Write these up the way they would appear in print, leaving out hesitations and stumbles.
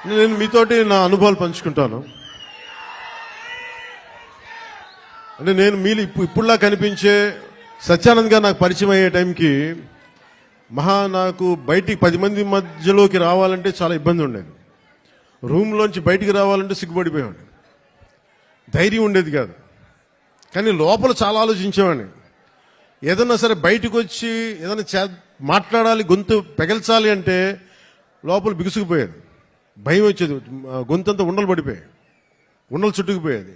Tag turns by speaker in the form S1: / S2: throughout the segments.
S1: నేను మీతోటి నా అనుభవాలు పంచుకుంటాను. అంటే నేను మీరు ఇప్పుడులా కనిపించే సత్యానంద్ గారు నాకు పరిచయం అయ్యే టైంకి నాకు బయటికి 10 మంది మధ్యలోకి రావాలంటే చాలా ఇబ్బంది ఉండేది. రూమ్లోంచి బయటికి రావాలంటే సిగ్గుపడిపోయాడు, ధైర్యం ఉండేది కాదు. కానీ లోపల చాలా ఆలోచించేవాడిని. ఏదన్నా సరే బయటకు వచ్చి ఏదైనా మాట్లాడాలి, గొంతు పెగల్చాలి అంటే లోపల బిగుసుకుపోయేది, భయం వచ్చేది, గొంతంతా ఉండలు పడిపోయాయి, ఉండలు చుట్టుకుపోయేది.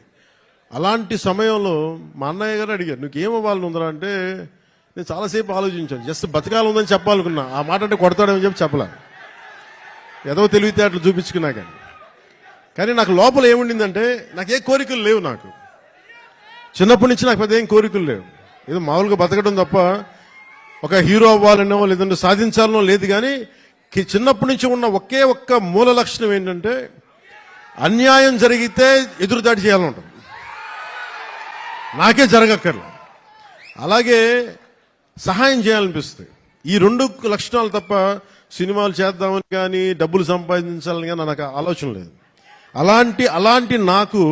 S1: అలాంటి సమయంలో మా అన్నయ్య గారు అడిగారు, నువ్వేమవ్వాలని ఉందా అంటే నేను చాలాసేపు ఆలోచించాను. జస్ట్ బతకాలి ఉందని చెప్పాలనుకున్నా. ఆ మాట అంటే కొడతాడని చెప్పలే, ఏదో తెలివితేటలు చూపించుకున్నా. కానీ నాకు లోపల ఏముండిందంటే నాకే కోరికలు లేవు. నాకు చిన్నప్పటి నుంచి నాకు పెద్ద ఏం కోరికలు లేవు. ఏదో మామూలుగా బతకడం తప్ప ఒక హీరో అవ్వాలనో లేదంటే సాధించాలనో లేదు. కానీ చిన్నప్పటి నుంచి ఉన్న ఒక్క మూల లక్షణం ఏంటంటే అన్యాయం జరిగితే ఎదురుదాడి చేయాలని ఉంటుంది. నాకే జరగక్కర్లేదు, అలాగే సహాయం చేయాలనిపిస్తుంది. ఈ 2 లక్షణాలు తప్ప సినిమాలు చేద్దామని కానీ డబ్బులు సంపాదించాలని కానీ నాకు ఆలోచన లేదు. అలాంటి నాకు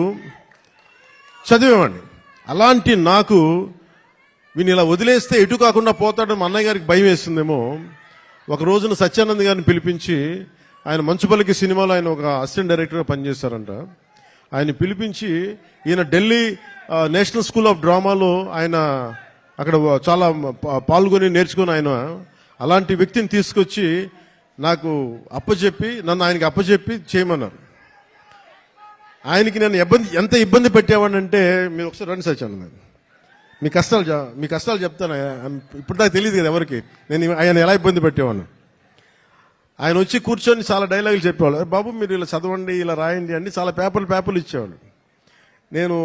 S1: చదివేవాడిని. అలాంటి నాకు వీని ఇలా వదిలేస్తే ఎటు కాకుండా పోతాడని మా అన్నయ్య గారికి భయం వేస్తుందేమో. ఒక రోజున సత్యానంద్ గారిని పిలిపించి, ఆయన మంచుపల్లికి సినిమాలో ఆయన ఒక అసిస్టెంట్ డైరెక్టర్గా పనిచేస్తారంట. ఆయన పిలిపించి ఈయన ఢిల్లీ నేషనల్ స్కూల్ ఆఫ్ డ్రామాలో ఆయన అక్కడ చాలా పాల్గొని నేర్చుకుని ఆయన అలాంటి వ్యక్తిని తీసుకొచ్చి నాకు నన్ను ఆయనకి అప్పచెప్పి చేయమన్నారు. ఆయనకి నేను ఎంత ఇబ్బంది పెట్టేవాడినంటే, మీరు ఒకసారి రండి సత్యానంద్, మీ కష్టాలు చెప్తాను. ఇప్పుడు దాకా తెలియదు కదా ఎవరికి నేను ఆయన ఎలా ఇబ్బంది పెట్టేవాడిని. ఆయన వచ్చి కూర్చొని చాలా డైలాగులు చెప్పేవాళ్ళు. బాబు మీరు ఇలా చదవండి, ఇలా రాయండి అని చాలా పేపర్లు ఇచ్చేవాళ్ళు. నేను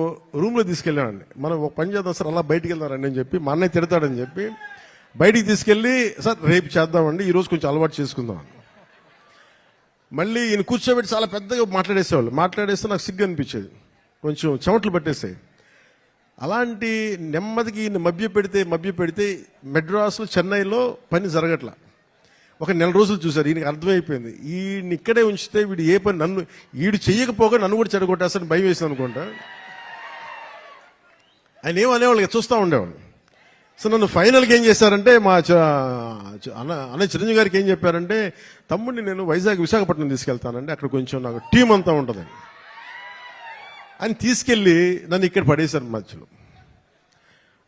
S1: రూమ్లో తీసుకెళ్ళానండి. మనం ఒక పని చేద్దాం సార్, అలా బయటికి వెళ్దారండి అని చెప్పి, మా అన్నయ్య తిడతాడని చెప్పి బయటికి తీసుకెళ్ళి, సార్ రేపు చేద్దామండి, ఈరోజు కొంచెం అలవాటు చేసుకుందాం. మళ్ళీ ఈయన కూర్చోబెట్టి చాలా పెద్దగా మాట్లాడేస్తే నాకు సిగ్గు అనిపించేది, కొంచెం చెమటలు పట్టేస్తాయి. అలాంటి నెమ్మదికి ఈయన మభ్య పెడితే మెడ్రాస్లో చెన్నైలో పని జరగట్లా. ఒక 1 నెల రోజులు చూశారు. ఈయనకి అర్థమైపోయింది, ఈయన ఇక్కడే ఉంచితే వీడు ఏ పని వీడు చెయ్యకపోగా నన్ను కూడా చెడగొట్టేస్తాను భయం వేసింది అనుకుంటా. ఆయన ఏమనేవాళ్ళు చూస్తూ ఉండేవాళ్ళు. సో నన్ను ఫైనల్గా ఏం చేశారంటే, మా అన్నయ్య చిరంజీవి గారికి ఏం చెప్పారంటే, తమ్ముడిని నేను విశాఖపట్నం తీసుకెళ్తానండి, అక్కడ కొంచెం నాకు టీం అంతా ఉంటుంది అని తీసుకెళ్ళి నన్ను ఇక్కడ పడేశారు. మధ్యలో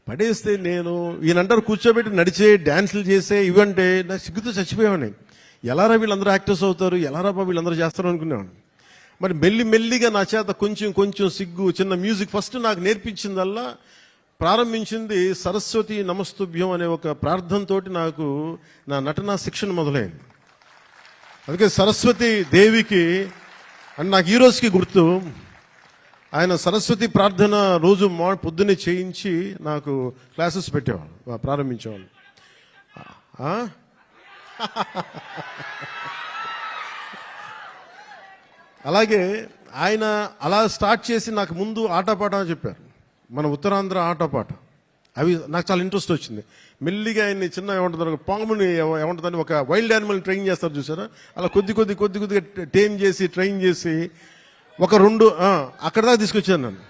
S1: పడేస్తే నేను ఈయనంటారు కూర్చోబెట్టి నడిచే డ్యాన్సులు చేసే ఇవంటే నాకు సిగ్గుతో చచ్చిపోయావాడిని. ఎలారా వీళ్ళందరూ యాక్టర్స్ అవుతారు, ఎలారా వీళ్ళందరూ చేస్తారు అనుకునేవాడిని. మరి మెల్లిగా నా చేత కొంచెం సిగ్గు, చిన్న మ్యూజిక్ ఫస్ట్ నాకు నేర్పించిందల్లా ప్రారంభించింది సరస్వతి నమస్తుభ్యం అనే ఒక ప్రార్థనతోటి నాకు నా నటనా శిక్షణ మొదలైంది. అందుకే సరస్వతి దేవికి అని నాకు ఈ రోజుకి గుర్తు. ఆయన సరస్వతి ప్రార్థన రోజు పొద్దున్నే చేయించి నాకు క్లాసెస్ పెట్టేవాళ్ళు, ప్రారంభించేవాళ్ళు. అలాగే ఆయన అలా స్టార్ట్ చేసి నాకు ముందు ఆటపాట చెప్పారు, మన ఉత్తరాంధ్ర ఆటపాట. అవి నాకు చాలా ఇంట్రెస్ట్ వచ్చింది. మెల్లిగా ఆయన్ని చిన్న ఏమంటుంది పాముని ఏమంటుందని ఒక వైల్డ్ యానిమల్ని ట్రైన్ చేస్తారు చూసారా, అలా కొద్దిగా ట్రైన్ చేసి ఒక 2 అక్కడ దాకా తీసుకొచ్చాను నన్ను.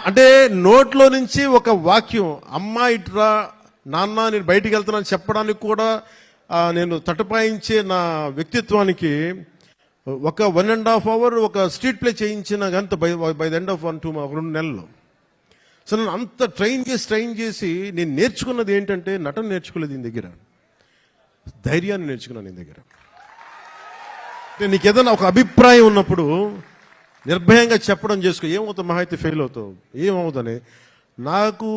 S1: అంటే నోట్లో నుంచి ఒక వాక్యం, అమ్మా ఇట్రా నాన్న నేను బయటికి వెళ్తున్నాను చెప్పడానికి కూడా నేను తటపాయించే నా వ్యక్తిత్వానికి ఒక 1.5 hour ఒక స్ట్రీట్ ప్లే చేయించిన గంత బై ద ఎండ్ ఆఫ్ 2 నెలలు. సో నన్ను అంత ట్రైన్ చేసి నేను నేర్చుకున్నది ఏంటంటే, నటన నేర్చుకోలేదు ఈయన దగ్గర, ధైర్యాన్ని నేర్చుకున్నాను ఈయన దగ్గర. అంటే నీకు ఏదైనా ఒక అభిప్రాయం ఉన్నప్పుడు నిర్భయంగా చెప్పడం చేసుకో. ఏమవుతావు, మహా అయితే ఫెయిల్ అవుతావు, ఏమవుతుందని. నాకు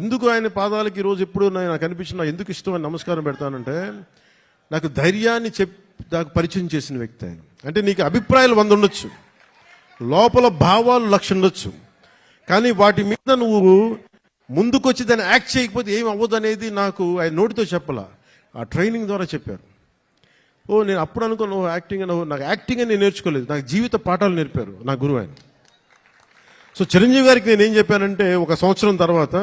S1: ఎందుకు ఆయన పాదాలకి ఈరోజు ఎప్పుడు నాకు అనిపించిన ఎందుకు ఇష్టం అని నమస్కారం పెడతానంటే, నాకు ధైర్యాన్ని నాకు పరిచయం చేసిన వ్యక్తి ఆయన. అంటే నీకు అభిప్రాయాలు 100 ఉండొచ్చు, లోపల భావాలు 1,00,000 ఉండొచ్చు, కానీ వాటి మీద నువ్వు ముందుకొచ్చి దాన్ని యాక్ట్ చేయకపోతే ఏం అవ్వదు అనేది నాకు ఆయన నోటితో చెప్పాల, ఆ ట్రైనింగ్ ద్వారా చెప్పారు. నేను అప్పుడు అనుకున్నాను నాకు యాక్టింగ్ అని నేను నేర్చుకోలేదు, నాకు జీవిత పాఠాలు నేర్పారు నా గురువు ఆయన. సో చిరంజీవి గారికి నేను ఏం చెప్పానంటే, 1 సంవత్సరం తర్వాత,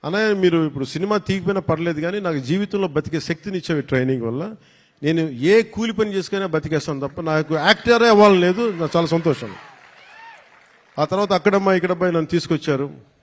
S1: అన్నయ్య మీరు ఇప్పుడు సినిమా తీగిపోయినా పర్లేదు కానీ నాకు జీవితంలో బతికే శక్తిని ఇచ్చే ట్రైనింగ్ వల్ల నేను ఏ కూలి పని చేసుకునే బతికేస్తాను తప్ప నాకు యాక్టరే అవ్వాలని లేదు. నాకు చాలా సంతోషం. ఆ తర్వాత అక్కడమ్మా ఇక్కడమ్మా నన్ను తీసుకొచ్చారు.